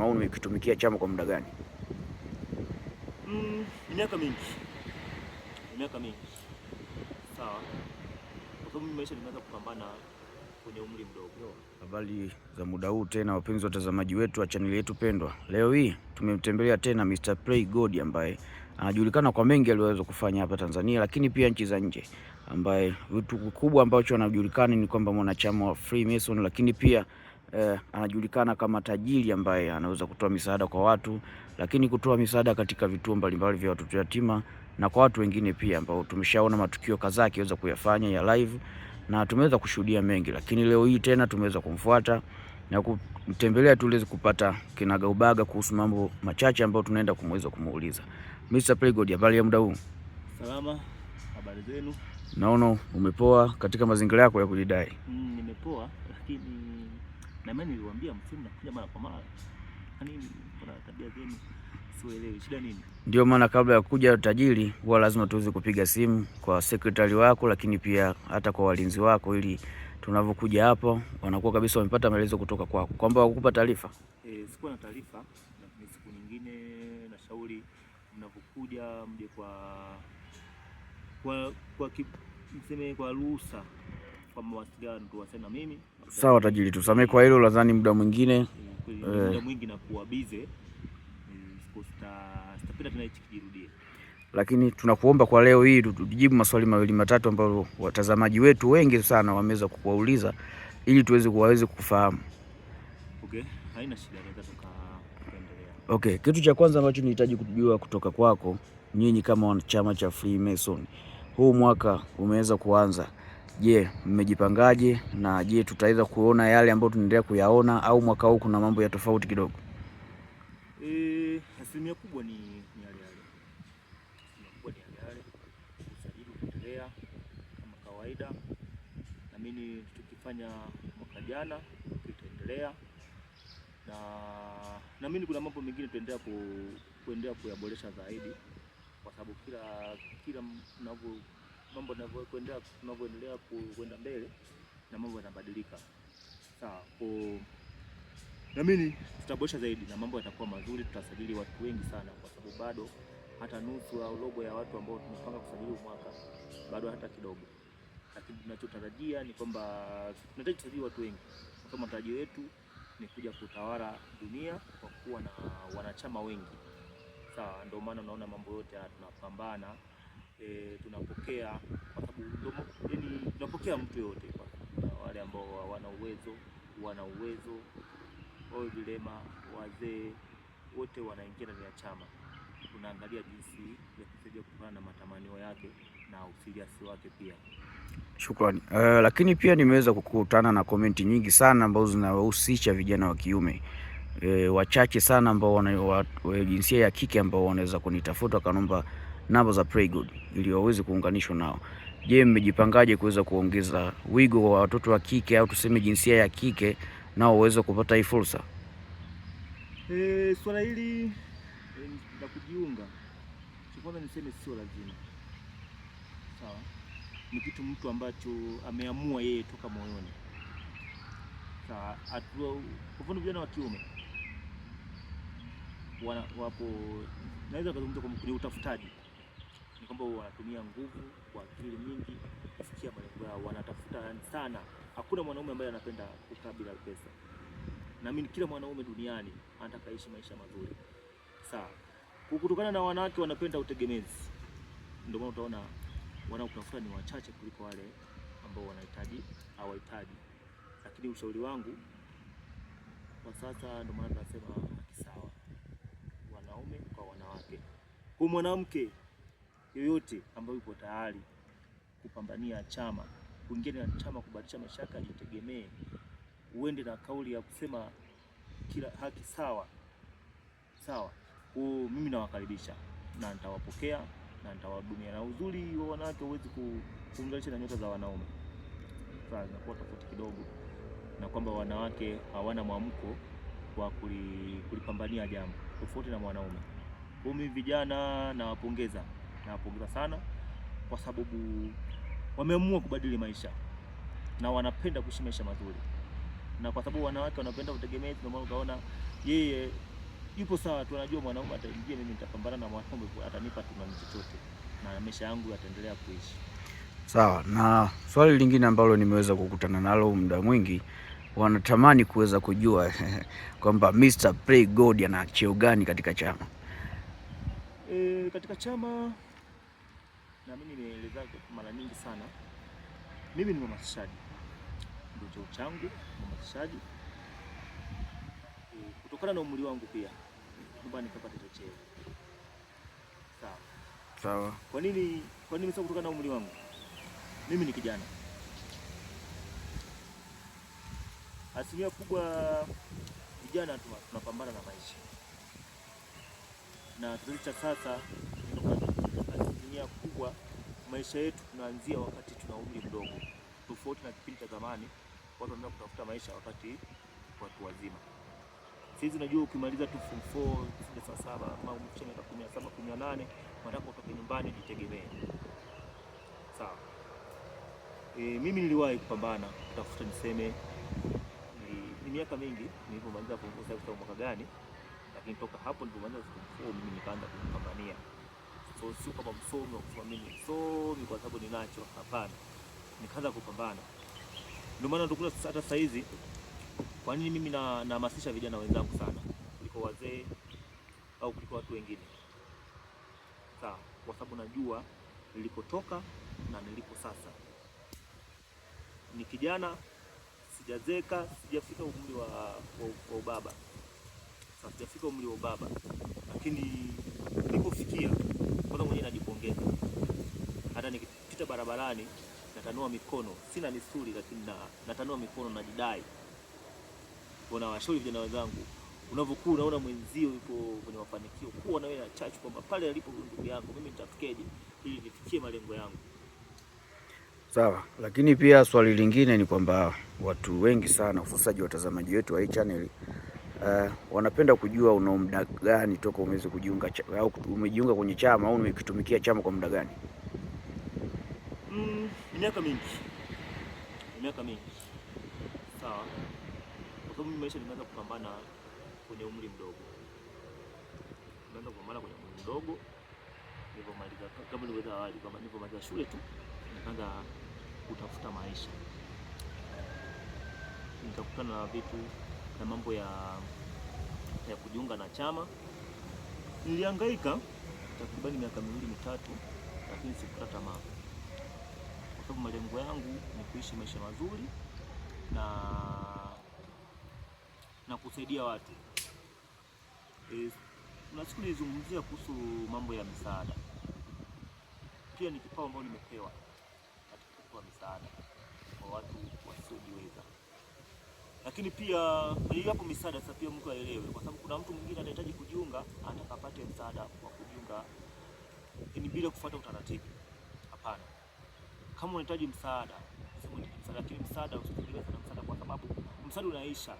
chama au umekitumikia chama kwa muda gani? Miaka mingi. Sawa. Kwa sababu maisha nimeanza kupambana kwenye umri mdogo. Habari za muda huu tena, wapenzi watazamaji wetu wa chaneli yetu pendwa. Leo hii tumemtembelea tena Mr. Play God ambaye anajulikana kwa mengi aliyoweza kufanya hapa Tanzania, lakini pia nchi za nje, ambaye vitu kubwa ambacho anajulikana ni kwamba mwanachama wa Freemason, lakini pia anajulikana kama tajiri ambaye anaweza kutoa misaada kwa watu, lakini kutoa misaada katika vituo mbalimbali vya watoto yatima na kwa watu wengine pia, ambao tumeshaona matukio kadhaa akiweza kuyafanya ya live na tumeweza kushuhudia mengi, lakini leo hii tena tumeweza kumfuata na kumtembelea tuweze kupata kinagaubaga kuhusu mambo machache ambayo tunaenda kumweza kumuuliza. Mr. Playgod, habari ya muda huu? Salama, habari zenu? Naona umepoa katika mazingira yako ya kujidai. Nimepoa, lakini na mimi niliwaambia msimu nakuja mara kwa mara. Yaani kuna tabia zenu sielewi shida nini? Ndio maana kabla ya kuja tajiri huwa lazima tuweze kupiga simu kwa sekretari wako, lakini pia hata kwa walinzi wako, ili tunavyokuja hapo wanakuwa kabisa wamepata maelezo kutoka kwako kwamba wakukupa taarifa. Sikuwa na taarifa, na siku nyingine na shauri mnapokuja mje mseme kwa ruhusa kwa mawasiliano tuwasiliane na mimi. Sawa tajiri, tusamee kwa hilo, nadhani muda mwingine muda mwingi na kuwa busy. Sitapenda tena hichi kijirudie. Lakini tunakuomba kwa leo hii tujibu maswali mawili matatu ambayo watazamaji wetu wengi sana wameweza kukuuliza ili tuweze kufahamu. Okay, haina shida, naweza tukaendelea. Okay, kitu cha kwanza ambacho nihitaji kujua kutoka kwako, nyinyi kama chama cha Freemason, huu mwaka umeweza kuanza. Je, mmejipangaje, na je tutaweza kuona yale ambayo tunaendelea kuyaona au mwaka huu kuna mambo ya tofauti kidogo? Asilimia kubwa ni yale. Usajili unaendelea kama kawaida. Na mimi tukifanya mwaka jana tutaendelea. Na mimi kuna mambo mengine tuendelea kuyaboresha zaidi, kwa sababu kila mambo tunavyoendelea kwenda mbele na mambo yanabadilika. Sawa. Na mimi tutaboresha zaidi na mambo yatakuwa mazuri, tutasajili watu wengi sana, kwa sababu bado hata nusu au robo ya watu ambao tumepanga kusajili mwaka bado hata kidogo. Lakini tunachotarajia ni kwamba tunahitaji kusajili watu wengi, kwa matarajio yetu ni kuja kutawala dunia kwa kuwa na wanachama wengi. Sawa, ndio maana unaona mambo yote tunapambana, tunapokea, kwa sababu tunapokea mtu yote, kwa wale ambao wana uwezo, wao vilema, wazee, wote wanaingia ndani ya chama. Tunaangalia jinsi ya kusaidia kutokana na matamanio yake na usiliasi wake pia. Shukrani. Lakini pia nimeweza kukutana na komenti nyingi sana ambazo zinawahusisha vijana wa kiume, wachache sana ambao wana jinsia ya kike ambao wanaweza kunitafuta kanaomba namba za Playgod ili waweze kuunganishwa nao. Je, mmejipangaje kuweza kuongeza wigo wa watoto wa kike au tuseme jinsia ya kike nao waweze kupata hii fursa? Swala hili la kujiunga, kwanza niseme sio lazima. Sawa, ni kitu mtu ambacho ameamua yeye toka moyoni. Sawa, kwa mfano vijana wa kiume wapo, naweza kuzungumza kwenye utafutaji, ni kwamba wanatumia nguvu kwa akili nyingi kufikia malengo yao, wanatafuta sana. Hakuna mwanaume ambaye anapenda kukaa bila pesa. Na mimi kila mwanaume duniani anataka aishi maisha mazuri. Sawa. Kutokana na wanawake wanapenda utegemezi, ndio maana utaona wanaotafuta ni wachache kuliko wale ambao hawahitaji. Lakini ushauri wangu kwa sasa, ndio maana tunasema haki sawa, wanaume kwa wanawake. Kwa mwanamke yoyote ambaye yupo tayari kupambania chama, kuingia na chama, kubadilisha maisha yake, ajitegemee, uende na kauli ya kusema kila haki sawa. Kwa mimi nawakaribisha na nitawapokea na nitawahudumia. Na uzuri wa wanawake huwezi kuunganisha na nyota za wanaume. Sasa inakuwa tofauti kidogo, na kwamba wanawake hawana mwamko wa kulipambania jambo tofauti na mwanaume. Kwa mimi vijana nawapongeza sana, kwa sababu wameamua kubadili maisha na wanapenda kuishi maisha mazuri. Na kwa sababu wanawake wanapenda utegemezi, ndio maana utaona yeye yupo sawa tu, anajua mwanaume ataingia, mimi nitapambana na mwanaume, atanipa tunani chochote na maisha yangu yataendelea kuishi. Sawa. Na swali lingine ambalo nimeweza kukutana nalo muda mwingi, wanatamani kuweza kujua kwamba Mr. Play God ana cheo gani katika chama? Katika chama na mimi nimeeleza mara nyingi sana, mimi ni mhamasishaji, ndio cheo changu, mhamasishaji. Kutokana na umri wangu pia nyumbani nikapata cheo. Sawa. Sawa. Kwa nini sasa? Kutokana na umri wangu, mimi ni kijana. Asilimia kubwa vijana tunapambana na maisha, na kizazi cha sasa asilimia kubwa maisha yetu tunaanzia wakati tuna umri mdogo, tofauti na kipindi cha zamani watu wanaanza kutafuta maisha wakati watu wazima. Sisi unajua ukimaliza tu form 4 darasa 7 au miaka 17 18 unataka utoke nyumbani jitegemee. Sawa. Mimi niliwahi kupambana kutafuta niseme ni miaka mingi nilipomaliza form 4 sasa mwaka gani, lakini toka hapo nilipomaliza form 4 mimi nikaanza kupambania. So sio kama msomi wa kusema mimi msomi kwa sababu ninacho, hapana. Nikaanza kupambana. Ndio maana tukula hata saa hizi. Kwa nini mimi nahamasisha vijana wenzangu sana kuliko wazee au kuliko watu wengine? Sawa, kwa sababu najua nilipotoka na nilipo sasa. Ni kijana, sijazeka, sijafika umri wa ubaba. Sasa sijafika umri wa ubaba, lakini nilipofikia kwanza mwenyewe najipongeza. Hata nikipita barabarani natanua mikono, sina misuli lakini natanua mikono, najidai. Kuna washauri vijana wenzangu, unavyokuwa unaona mwenzio yuko kwenye mafanikio, kuwa na wewe na chachu kwamba pale alipo ndugu yangu mimi nitafikeje ili nifikie malengo yangu. Sawa, lakini pia swali lingine ni kwamba watu wengi sana hususan watazamaji wetu wa hii channel wanapenda kujua una muda gani toka umeweza kujiunga au umejiunga kwenye chama au umekitumikia chama kwa muda gani? Miaka mingi. Sawa. Kwa sababu maisha nimeanza kupambana kwenye umri mdogo. Nilipomaliza kama nilivyoeleza awali kama nilipomaliza shule tu nikaanza kutafuta maisha. Nikakutana na vitu na mambo ya kujiunga na chama. Nilihangaika takriban miaka 2 3, lakini sikukata tamaa. Kwa sababu malengo yangu ni kuishi maisha mazuri na kusaidia watu. Na siku nilizungumzia kuhusu mambo ya misaada. Pia ni kipawa ambacho nimepewa katika kutoa misaada kwa watu wasiojiweza. Lakini pia hapo misaada sasa pia mtu aelewe, kwa sababu kuna mtu mwingine anahitaji kujiunga, anataka apate msaada wa kujiunga ni bila kufuata utaratibu. Hapana. Kama unahitaji msaada, lakini msaada usitegemee sana msaada, kwa sababu msaada unaisha.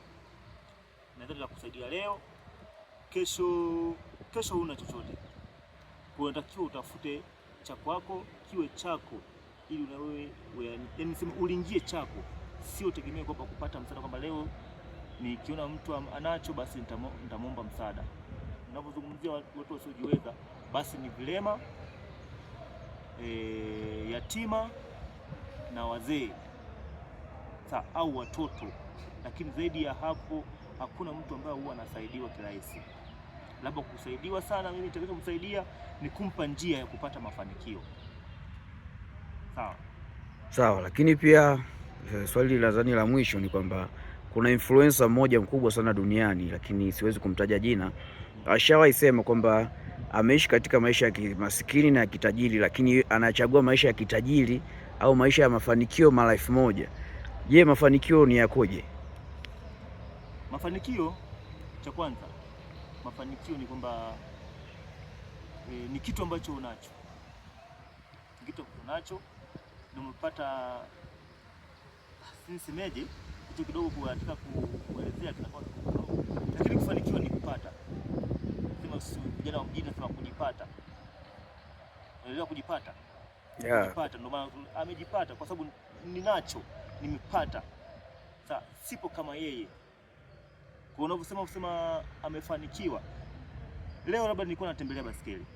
Naweza kukusaidia leo, kesho huna chochote. Unatakiwa utafute cha kwako kiwe chako, ili na wewe ulingie chako, sio tegemea kwamba kupata msaada kwamba leo nikiona mtu anacho basi nitamwomba msaada. Ninapozungumzia watu wasiojiweza basi ni vilema, yatima na wazee au watoto, lakini zaidi ya hapo hakuna mtu ambaye huwa anasaidiwa kirahisi. Labda kusaidiwa sana, mimi nitakachomsaidia ni kumpa njia ya kupata mafanikio. Sawa, lakini pia swali la mwisho ni kwamba kuna influencer mmoja mkubwa sana duniani, lakini siwezi kumtaja jina. Ashawahi sema kwamba ameishi katika maisha ya kimaskini na ya kitajiri, lakini anachagua maisha ya kitajiri au maisha ya mafanikio mara 1000. Je, mafanikio ni yakoje? Mafanikio, cha kwanza, mafanikio ni kwamba ni kitu ambacho unacho. Umepata, sisemeje, kitu kidogo katika kuelezea kinakuwa kidogo. Lakini kufanikiwa ni kupata. Sema vijana wa mjini nasema kujipata. Unaelewa kujipata? Yeah. Kujipata, ndio maana amejipata kwa sababu ninacho, nimepata. Sasa sipo kama yeye. Kwa unavyosema amefanikiwa. Leo labda nilikuwa natembelea baskeli,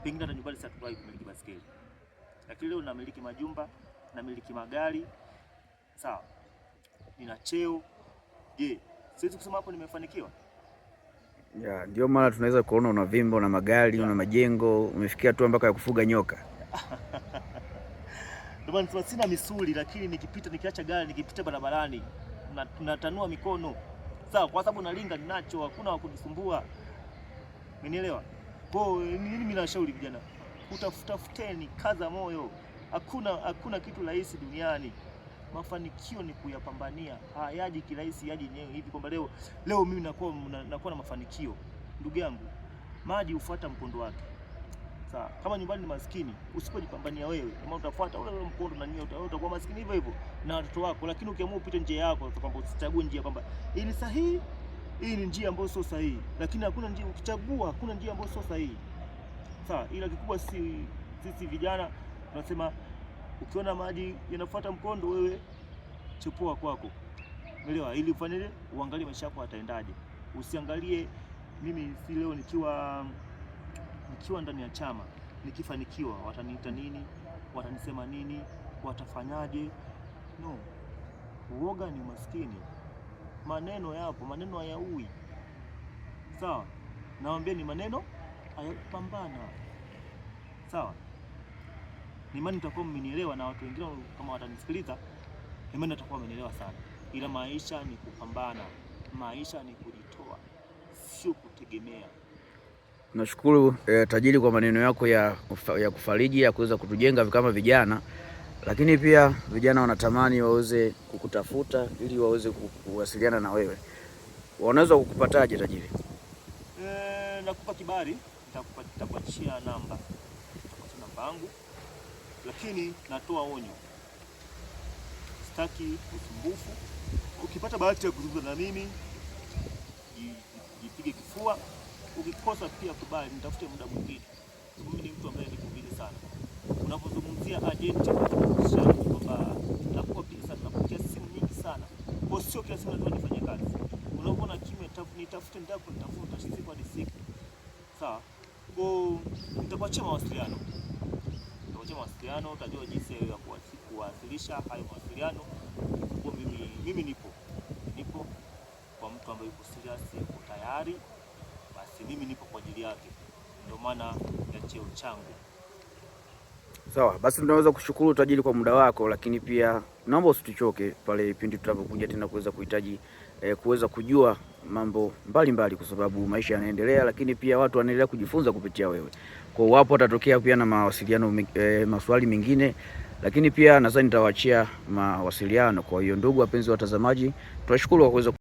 pengine hata nyumbani sitawahi kumiliki baskeli, lakini leo namiliki majumba, namiliki magari, sawa, nina cheo. Je, siwezi kusema hapo nimefanikiwa? Ya, ndio maana tunaweza kuona una vimbo na magari, una majengo, umefikia tu mpaka ya kufuga nyoka. Ndio maana sina misuli, lakini nikiacha gari, nikipita barabarani natanua mikono. Sawa, kwa sababu nalinga ninacho, hakuna wa kunisumbua. Umenielewa? Kwa nini mimi nashauri vijana, utafuteni, kaza moyo. Hakuna kitu rahisi duniani. Mafanikio ni kuyapambania. Hayaji kirahisi, yaji yenyewe hivi kwamba leo mimi nakuwa na mafanikio. Ndugu yangu, maji hufuata mkondo wake. Sawa, kama nyumbani ni maskini, usipojipambania wewe, kama utafuata ule mkondo na nyinyi utakuwa maskini hivyo hivyo na watoto wako. Lakini ukiamua upite njia yako, kwamba usichague njia kwamba hii ni sahihi, hii ni njia ambayo sio sahihi, lakini hakuna njia, ukichagua hakuna njia ambayo sio sahihi. Sawa, ila kikubwa sisi vijana tunasema ukiona maji yanafuata mkondo, wewe chepua kwako. Umeelewa? Ili ufanye uangalie maisha yako yataendaje. Usiangalie mimi si leo nikiwa ndani ya chama, nikifanikiwa wataniita nini, watanisema nini, watafanyaje? No. Uoga ni umaskini. Maneno yapo, maneno hayaui. Sawa? Nawaambia ni maneno hayakupambana. Sawa? Ni imani mtakuwa mmenielewa, na watu wengine kama watanisikiliza, imani watakuwa wamenielewa sana. Ila maisha ni kupambana. Maisha ni kujitoa, sio kutegemea. Nashukuru tajiri kwa maneno yako ya kufariji, ya kuweza kutujenga kama vijana, lakini pia vijana wanatamani waweze kukutafuta ili waweze kuwasiliana na wewe. Wanaweza kukupataje tajiri? Nakupa kibali, nitakuachia namba yangu, lakini natoa onyo, sitaki usumbufu. Ukipata bahati ya kuzungumza na mimi, jipige kifua. Ukikosa pia kubali, nitafute muda mwingine. Mimi ni mtu ambaye niko busy sana. Unapozungumzia agent kwamba nakuwa busy sana, napokea simu nyingi sana. Kwa sio kila siku lazima nifanye kazi. Unapoona kimya, nitafute nitafuta siku hadi siku. Sawa? Kwa nitakuachia mawasiliano. Utajua jinsi ya kuwasilisha hayo mawasiliano. Kwa mimi nipo kwa mtu ambaye yuko serious, yuko tayari. Basi mimi nipo kwa ajili yake, ndio maana ya cheo changu. Sawa, basi tunaweza kushukuru tajiri kwa muda wako, lakini pia naomba usituchoke pale pindi tutakapokuja tena kuweza kuhitaji kuweza kujua mambo mbalimbali, kwa sababu maisha yanaendelea, lakini pia watu wanaendelea kujifunza kupitia wewe. Kwa wapo watatokea pia na mawasiliano maswali mengine, lakini pia nadhani nitawaachia mawasiliano. Kwa hiyo ndugu wapenzi watazamaji, tunashukuru kwa kuweza